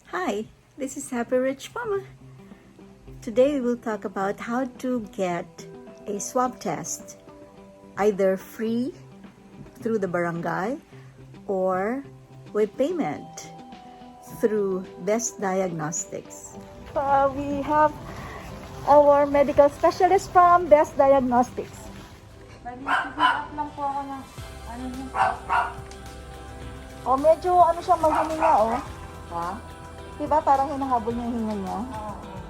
Hi, this is Happy Rich Mama. Today we will talk about how to get a swab test, either free through the barangay or with payment through Best Diagnostics. We have our medical specialist from Best Diagnostics. Nag-up lang po ako ng ano yung Medyo siya maghihinga ha? Diba parang hinahabol niya yung hinga niya?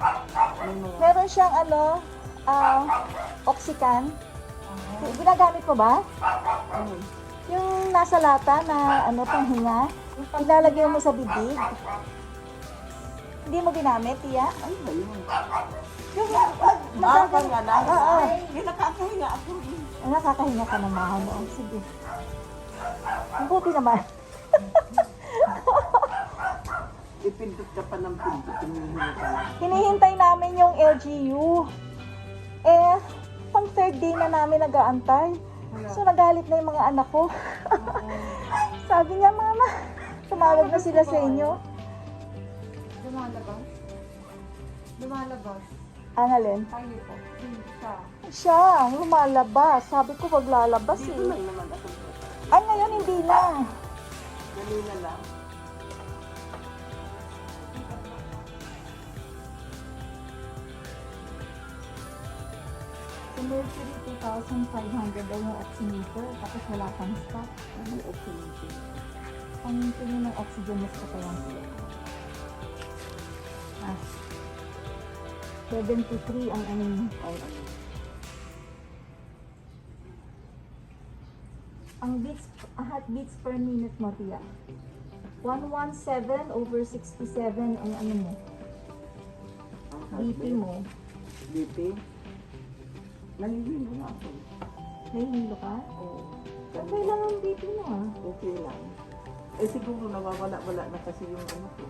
Ano? Meron siyang oxycan. Ginagamit mo ba? Yung nasa lata na panghinga, ilalagay mo sa bibig. Hindi mo ginamit, Tia? Ano ba yun? Yung Kanya lang? Oo. May nakakahinga ako. Nakakahinga ka naman. Sige. Buti naman. Ipindot ka pa ng pindot. Hinihintay namin yung LGU. Pang third day na namin nag-aantay. So nagalit na yung mga anak ko. Sabi niya, Mama, tumawag na sila sa inyo. Lumalabas? Lumalabas? Ang alin? Tayo po. Siya. Siya, ang lumalabas. Sabi ko, wag lalabas Dito lang naman ako. Ay, ngayon hindi na. Kanina lang. Sa Mercury, 2,500 daw yung oximeter. Tapos wala pang stock. Ano yung oximeter? Ang tingin ng oxygen mas katayang siya. 73 ang ang heartbeats per minute mo, Tia. 117/67 ang mo. BP mo. BP? Nahihilo na ako. Nahihilo ka? Oo. Okay lang ang BP mo Okay lang. Siguro nawawala-wala na kasi yung ano ko.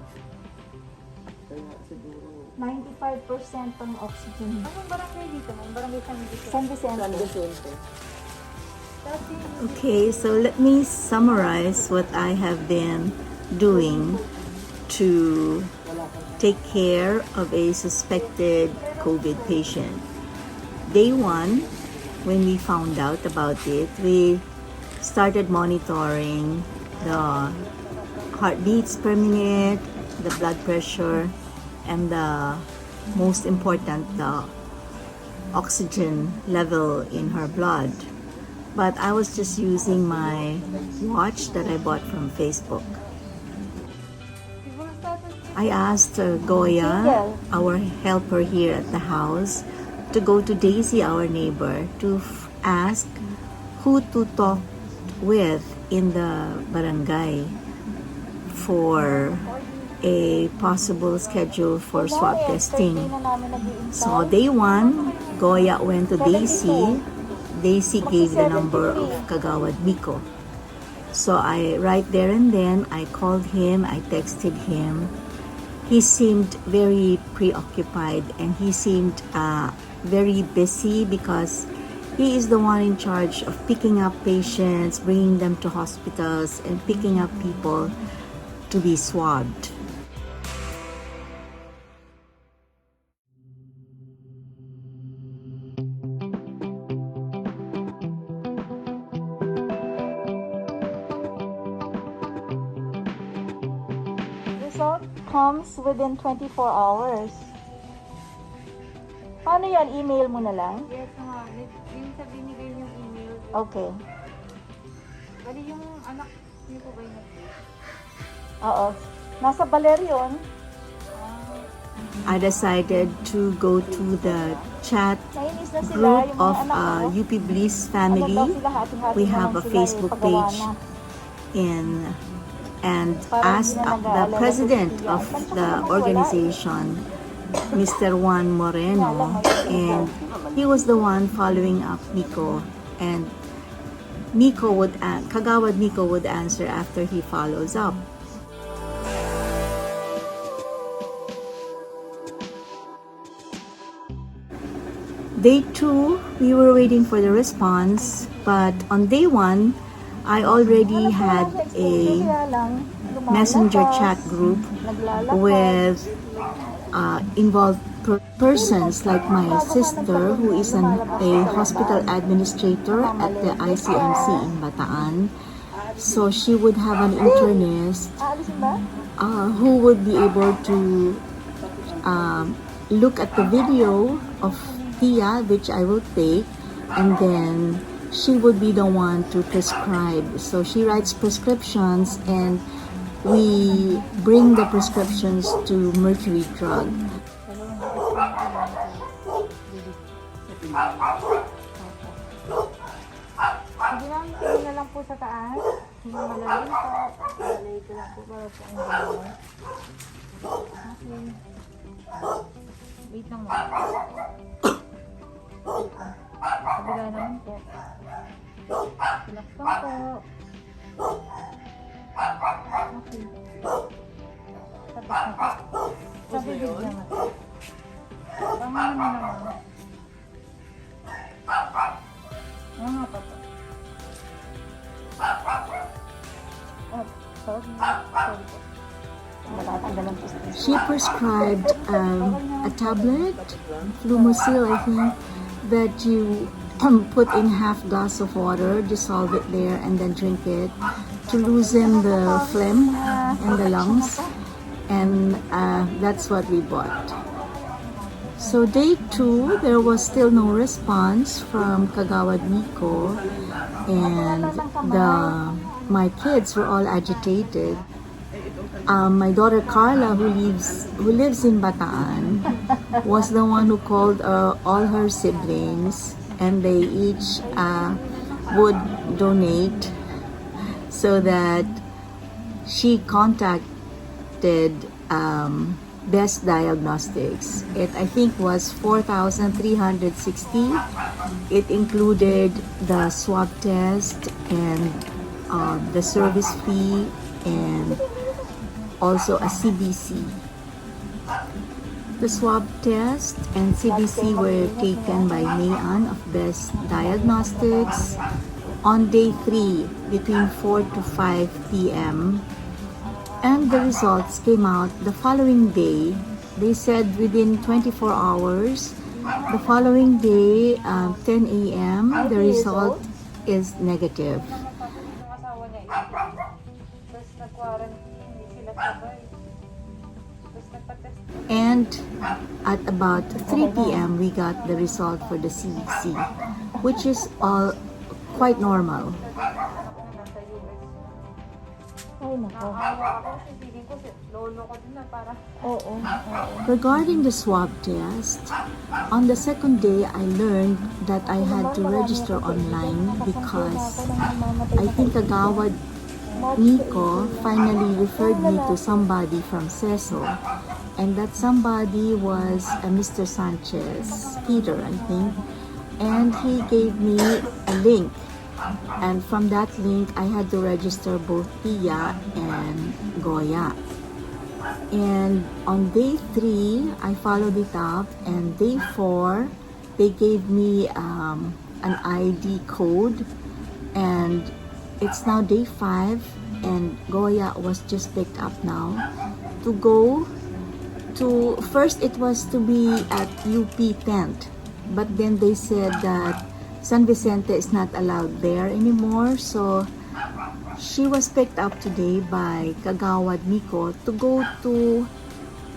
Kaya siguro 95% ang oxygen. anong barangay dito? Ang barangay San Vicente. San Vicente. San Vicente. Okay, so let me summarize what I have been doing to take care of a suspected COVID patient. Day one, when we found out about it, we started monitoring the heartbeats per minute, the blood pressure, and the most important, the oxygen level in her blood. But I was just using my watch that I bought from Facebook. I asked Goya, our helper here at the house, to go to Daisy, our neighbor, to ask who to talk with in the barangay for a possible schedule for swab testing. So day one, Goya went to Daisy. Daisy gave the number of Kagawad Miko. So right there and then, I called him, I texted him. He seemed very preoccupied and he seemed very busy because he is the one in charge of picking up patients, bringing them to hospitals, and picking up people to be swabbed. Result comes within 24 hours. Paano yan? Email mo na lang? Yes, yung sa binigay niyong email. Okay. Bali yung anak niyo po ba yung nag-post? Oo. Nasa Valerion. I decided to go to the chat Nainis na sila, group yung mga of anak ko. UP Bliss Ano family. daw sila, hati-hati We na have lang a sila, Facebook ipagawa page na. and Parang asked hindi na the nag-aalala president si Tia. of Saan siya the naman wala organization, Mr. Juan Moreno, and he was the one following up Nico, and Kagawad Nico would answer after he follows up. Day 2, we were waiting for the response, but on day 1, I already had a messenger chat group with involved persons like my sister, who is a hospital administrator at the ICMC in Bataan. So she would have an internist who would be able to look at the video of Tia, which I will take, and then she would be the one to prescribe. So she writes prescriptions and we bring the prescriptions to Mercury Drug. Sige lang, tingin na lang po sa taas. Hindi malalim po. Malay ko lang po para po ang gano'n. Okay. Wait lang mo. Kabila naman po. Relax lang po. Okay. Tapos na po. Sa bibig naman. Pangalan na naman. Nga pa po. She prescribed a tablet, Flumosil, I think, that you put in half glass of water, dissolve it there, and then drink it to loosen the phlegm in the lungs. And that's what we bought. So day 2, there was still no response from Kagawad Miko, and my kids were all agitated. My daughter Carla, who lives in Bataan, was the one who called all her siblings, and they each would donate so that she contacted Best Diagnostics. It, I think, was 4,360. It included the swab test and the service fee and also a CBC. The swab test and CBC were taken by Mayan of Best Diagnostics on day 3 between 4 to 5 p.m. And the results came out the following day. They said within 24 hours. The following day, 10 a.m., the result is negative. And at about 3 p.m., we got the result for the CBC, which is all quite normal. Regarding the swab test, on the second day I learned that I had to register online because I think Kagawad Nico finally referred me to somebody from CESO, and that somebody was Mr. Sanchez, Peter, I think, and he gave me a link. And from that link, I had to register both Tia and Goya. And on day 3, I followed it up. And day 4, they gave me an ID code. And it's now day 5. And Goya was just picked up now to go to... First, it was to be at UP tent. But then they said that San Vicente is not allowed there anymore, so she was picked up today by Kagawad Miko to go to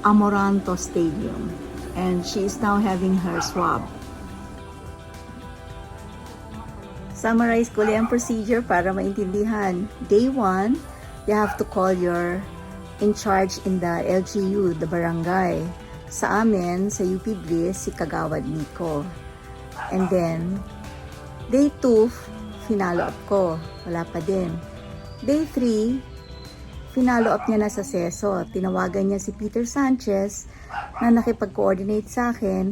Amoranto Stadium, and she is now having her swab. Summarize ko lang ang procedure para maintindihan. Day 1, you have to call your in charge in the LGU, the barangay. Sa amin, sa UP Bliss, si Kagawad Miko. And then, Day 2, finalo up ko. Wala pa din. Day 3, finalo up niya na sa CESO. Tinawagan niya si Peter Sanchez na nakipag-coordinate sa akin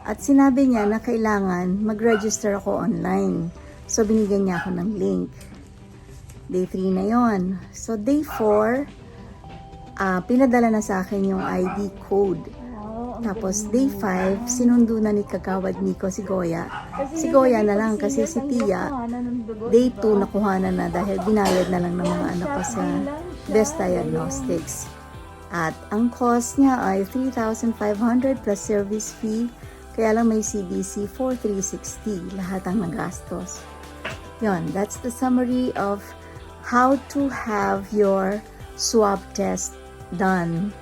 at sinabi niya na kailangan mag-register ako online. So, binigyan niya ako ng link. Day 3 na yon. So, Day 4, pinadala na sa akin yung ID code. Tapos day 5, sinundo na ni Kagawad Miko si Goya. Si Goya na lang kasi si Tia, day 2 nakuha na dahil binayad na lang ng mga anak ko sa Best Diagnostics. At ang cost niya ay 3,500 plus service fee. Kaya lang may CBC for 360. Lahat ang nagastos. Yon, that's the summary of how to have your swab test done.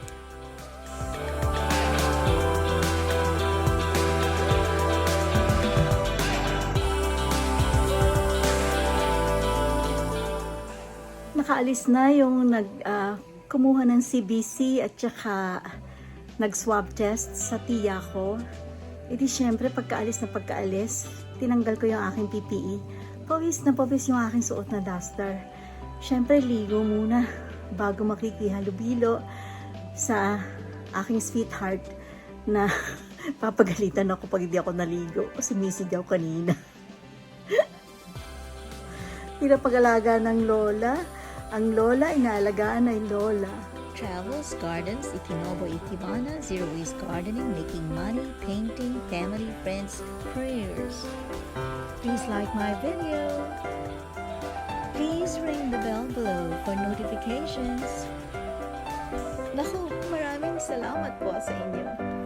Nakaalis na yung kumuha ng CBC at saka nag-swab test sa tiya ko. E di syempre pagkaalis, tinanggal ko yung aking PPE. Pawis na pawis yung aking suot na duster. Syempre ligo muna bago makikihalubilo sa aking sweetheart na papagalitan ako pag hindi ako naligo. Sumisigaw kanina. Hirap pag-alaga ng lola. Ang lola, inaalagaan ay lola. Travels, gardens, Ikinobo, Ikebana, zero waste gardening, making money, painting, family, friends, prayers. Please like my video. Please ring the bell below for notifications. Naku, maraming salamat po sa inyo.